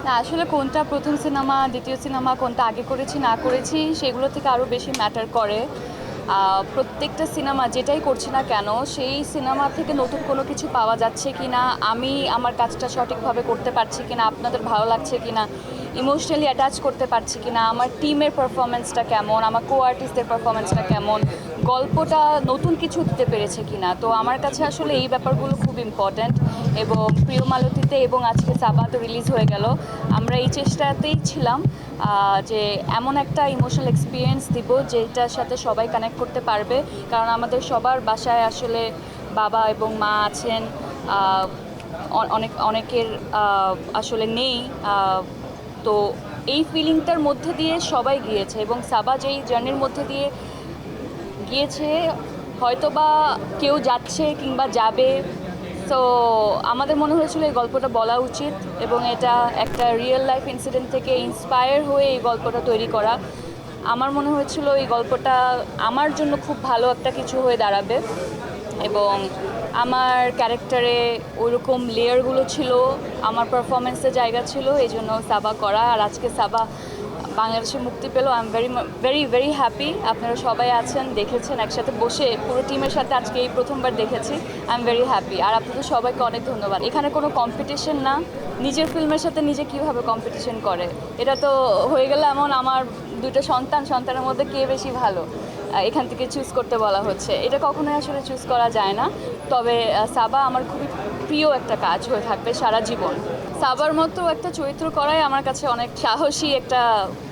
না আসলে কোনটা প্রথম সিনেমা, দ্বিতীয় সিনেমা কোনটা আগে করেছি না করেছি সেগুলো থেকে আরও বেশি ম্যাটার করে। প্রত্যেকটা সিনেমা যেটাই করছি না কেন সেই সিনেমা থেকে নতুন কোনো কিছু পাওয়া যাচ্ছে কি না, আমি আমার কাজটা সঠিকভাবে করতে পারছি কি না, আপনাদের ভালো লাগছে কি না, ইমোশনালি অ্যাটাচ করতে পারছি কি না, আমার টিমের পারফরমেন্সটা কেমন, আমার কো আর্টিস্টদের পারফরমেন্সটা কেমন, গল্পটা নতুন কিছু দিতে পেরেছে কি না। তো আমার কাছে আসলে এই ব্যাপারগুলো খুব ইম্পর্ট্যান্ট। এবং প্রিয় মালতীতে এবং আজকে সাবা তো রিলিজ হয়ে গেল, আমরা এই চেষ্টাতেই ছিলাম যে এমন একটা ইমোশনাল এক্সপিরিয়েন্স দিব যেটার সাথে সবাই কানেক্ট করতে পারবে। কারণ আমাদের সবার বাসায় আসলে বাবা এবং মা আছেন, অনেকের আসলে নেই। তো এই ফিলিংটার মধ্যে দিয়ে সবাই গিয়েছে এবং সাবা যেই জার্নির মধ্যে দিয়ে গিয়েছে, হয়তোবা কেউ যাচ্ছে কিংবা যাবে। সো আমাদের মনে হয়েছিল এই গল্পটা বলা উচিত এবং এটা একটা রিয়েল লাইফ ইনসিডেন্ট থেকে ইন্সপায়ার হয়ে এই গল্পটা তৈরি করা। আমার মনে হয়েছিল এই গল্পটা আমার জন্য খুব ভালো একটা কিছু হয়ে দাঁড়াবে এবং আমার ক্যারেক্টারে ওইরকম লেয়ারগুলো ছিল, আমার পারফরমেন্সের জায়গা ছিল, এই জন্য সাবা করা। আর আজকে সাবা বাংলাদেশে মুক্তি পেল, I am very very happy. আপনারা সবাই আছেন, দেখেছেন, একসাথে বসে পুরো টিমের সাথে আজকে এই প্রথমবার দেখেছি। I am very happy. আর আপনাদের সবাইকে অনেক ধন্যবাদ। এখানে কোনো কম্পিটিশন না, নিজের ফিল্মের সাথে নিজে কীভাবে কম্পিটিশন করে, এটা তো হয়ে গেলে এমন আমার দুটো সন্তানের মধ্যে কে বেশি ভালো এখান থেকে চুজ করতে বলা হচ্ছে, এটা কখনোই আসলে চুজ করা যায় না। তবে সাবা আমার খুবই প্রিয় একটা কাজ হয়ে থাকবে সারা জীবন। সাবার মতো একটা চরিত্র করাই আমার কাছে অনেক সাহসী একটা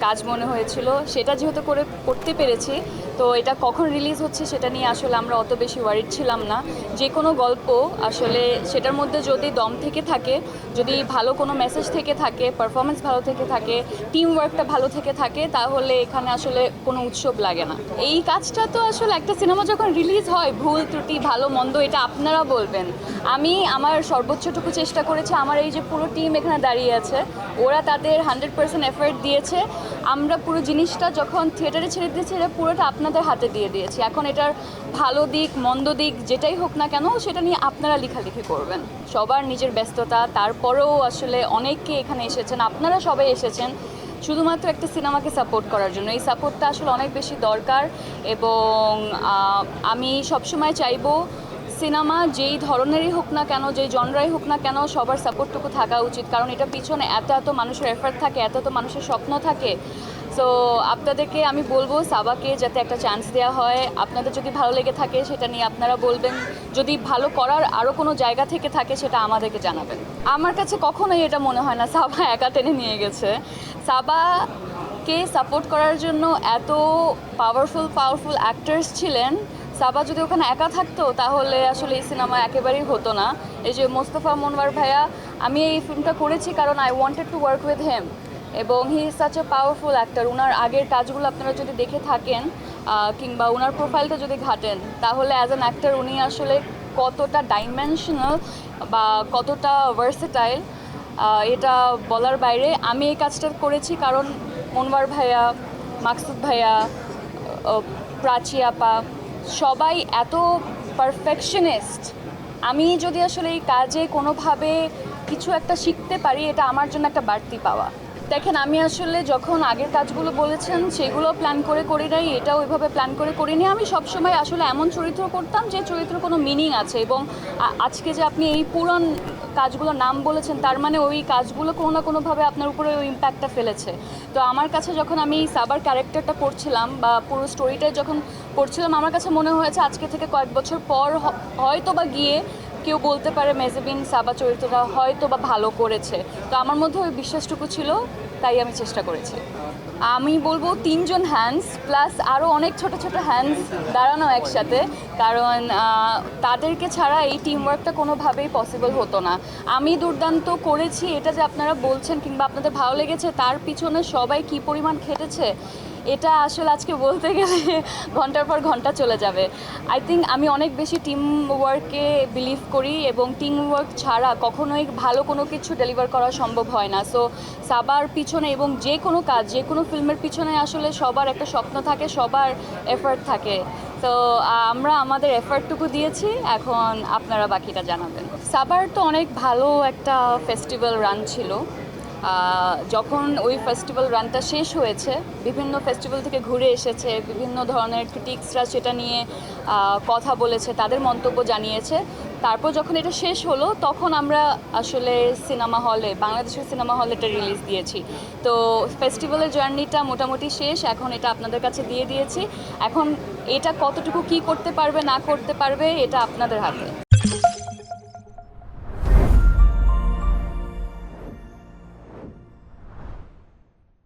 কাজ মনে হয়েছিল। সেটা যেহেতু করতে পেরেছি, তো এটা কখন রিলিজ হচ্ছে সেটা নিয়ে আসলে আমরা অত বেশি ওয়ারিড ছিলাম না। যে কোনো গল্প আসলে সেটার মধ্যে যদি দম থেকে থাকে, যদি ভালো কোনো মেসেজ থেকে থাকে, পারফরমেন্স ভালো থেকে থাকে, টিম ওয়ার্কটা ভালো থেকে থাকে, তাহলে এখানে আসলে কোনো উৎসব লাগে না। এই কাজটা তো আসলে একটা সিনেমা যখন রিলিজ হয়, ভুল ত্রুটি ভালো মন্দ এটা আপনারা বলবেন। আমি আমার সর্বোচ্চটুকু চেষ্টা করেছি। আমার এই যে পুরো টিম এখানে দাঁড়িয়ে আছে, ওরা তাদের 100% এফর্ট দিয়েছে। আমরা পুরো জিনিসটা যখন থিয়েটারে ছেড়ে দিয়েছি, এটা পুরোটা আপনাদের হাতে দিয়ে দিয়েছি। এখন এটার ভালো দিক মন্দ দিক যেটাই হোক না কেন, সেটা নিয়ে আপনারা লেখালেখি করবেন। সবার নিজের ব্যস্ততা, তারপরেও আসলে অনেকে এখানে এসেছেন, আপনারা সবাই এসেছেন শুধুমাত্র একটা সিনেমাকে সাপোর্ট করার জন্য। এই সাপোর্টটা আসলে অনেক বেশি দরকার এবং আমি সবসময় চাইবো সিনেমা যেই ধরনেরই হোক না কেন, যেই জনরাই হোক না কেন, সবার সাপোর্টটুকু থাকা উচিত। কারণ এটা পিছনে এত এত মানুষের এফার্ট থাকে, এত এত মানুষের স্বপ্ন থাকে। সো আপনাদেরকে আমি বলবো সাবাকে যাতে একটা চান্স দেওয়া হয়। আপনাদের যদি ভালো লেগে থাকে সেটা নিয়ে আপনারা বলবেন, যদি ভালো করার আরও কোনো জায়গা থেকে থাকে সেটা আমাদেরকে জানাবেন। আমার কাছে কখনোই এটা মনে হয় না সাবা একা টেনে নিয়ে গেছে। সাবাকে সাপোর্ট করার জন্য এত পাওয়ারফুল অ্যাক্টার্স ছিলেন। সাবা যদি ওখানে একা থাকতো তাহলে আসলে এই সিনেমা একেবারেই হতো না। এই যে মোস্তফা মনোয়ার ভাইয়া, আমি এই ফিল্মটা করেছি কারণ I wanted to work with him এবং he is such a powerful actor. ওনার আগের কাজগুলো আপনারা যদি দেখে থাকেন কিংবা ওনার প্রোফাইলটা যদি ঘাটেন, তাহলে অ্যাজ অ্যান অ্যাক্টর উনি আসলে কতটা ডাইমেনশনাল বা কতটা ভার্সেটাইল এটা বলার বাইরে। আমি এই কাজটা করেছি কারণ মনোয়ার ভাইয়া, মাকসুদ ভাইয়া, প্রাচী আপা সবাই এত পারফেকশনিস্ট। আমি যদি আসলে এই কাজে কোনোভাবে কিছু একটা শিখতে পারি, এটা আমার জন্য একটা বাড়তি পাওয়া। দেখেন, আমি আসলে যখন আগের কাজগুলো বলেছেন সেগুলো প্ল্যান করে করি নাই, এটাও ওইভাবে প্ল্যান করে করিনি। আমি সবসময় আসলে এমন চরিত্র করতাম যে চরিত্র কোনো মিনিং আছে এবং আজকে যে আপনি এই পুরান কাজগুলোর নাম বলেছেন, তার মানে ওই কাজগুলো কোনো না কোনোভাবে আপনার উপরে ওই ইম্প্যাক্টটা ফেলেছে। তো আমার কাছে যখন আমি সাবার ক্যারেক্টারটা পড়ছিলাম বা পুরো স্টোরিটা যখন পড়ছিলাম, আমার কাছে মনে হয়েছে আজকে থেকে কয়েক বছর পর হয়তো বা গিয়ে কেউ বলতে পারে মেহজাবিন সাবা চরিত্রটা হয়তো বা ভালো করেছে। তো আমার মধ্যে ওই বিশ্বাসটুকু ছিল, তাই আমি চেষ্টা করেছি। আমি বলবো 3জন হ্যান্ডস প্লাস আরও অনেক ছোট ছোট হ্যান্ডস দাঁড়ানো একসাথে, কারণ তাদেরকে ছাড়া এই টিমওয়ার্কটা কোনোভাবেই পসিবল হতো না। আমি দুর্দান্ত করেছি এটা যে আপনারা বলছেন কিংবা আপনাদের ভালো লেগেছে, তার পিছনে সবাই কী পরিমাণ খেটেছে এটা আসলে আজকে বলতে গেলে ঘন্টার পর ঘন্টা চলে যাবে। আই থিঙ্ক আমি অনেক বেশি টিম ওয়ার্কে বিলিভ করি এবং টিম ওয়ার্ক ছাড়া কখনোই ভালো কোনো কিছু ডেলিভার করা সম্ভব হয় না। সো সাবার পিছনে এবং যে কোনো কাজ, যে কোনো ফিল্মের পিছনে আসলে সবার একটা স্বপ্ন থাকে, সবার এফার্ট থাকে। তো আমরা আমাদের এফার্টটুকু দিয়েছি, এখন আপনারা বাকিটা জানাবেন। সাবার তো অনেক ভালো একটা ফেস্টিভ্যাল রান ছিল। যখন ওই ফেস্টিভ্যাল রানটা শেষ হয়েছে, বিভিন্ন ফেস্টিভ্যাল থেকে ঘুরে এসেছে, বিভিন্ন ধরনের ক্রিটিক্সরা সেটা নিয়ে কথা বলেছে, তাদের মন্তব্য জানিয়েছে। তারপর যখন এটা শেষ হলো তখন আমরা আসলে সিনেমা হলে, বাংলাদেশের সিনেমা হলে এটা রিলিজ দিয়েছি। তো ফেস্টিভ্যালের জার্নিটা মোটামুটি শেষ, এখন এটা আপনাদের কাছে দিয়ে দিয়েছি। এখন এটা কতটুকু কি করতে পারবে না করতে পারবে এটা আপনাদের হাতে।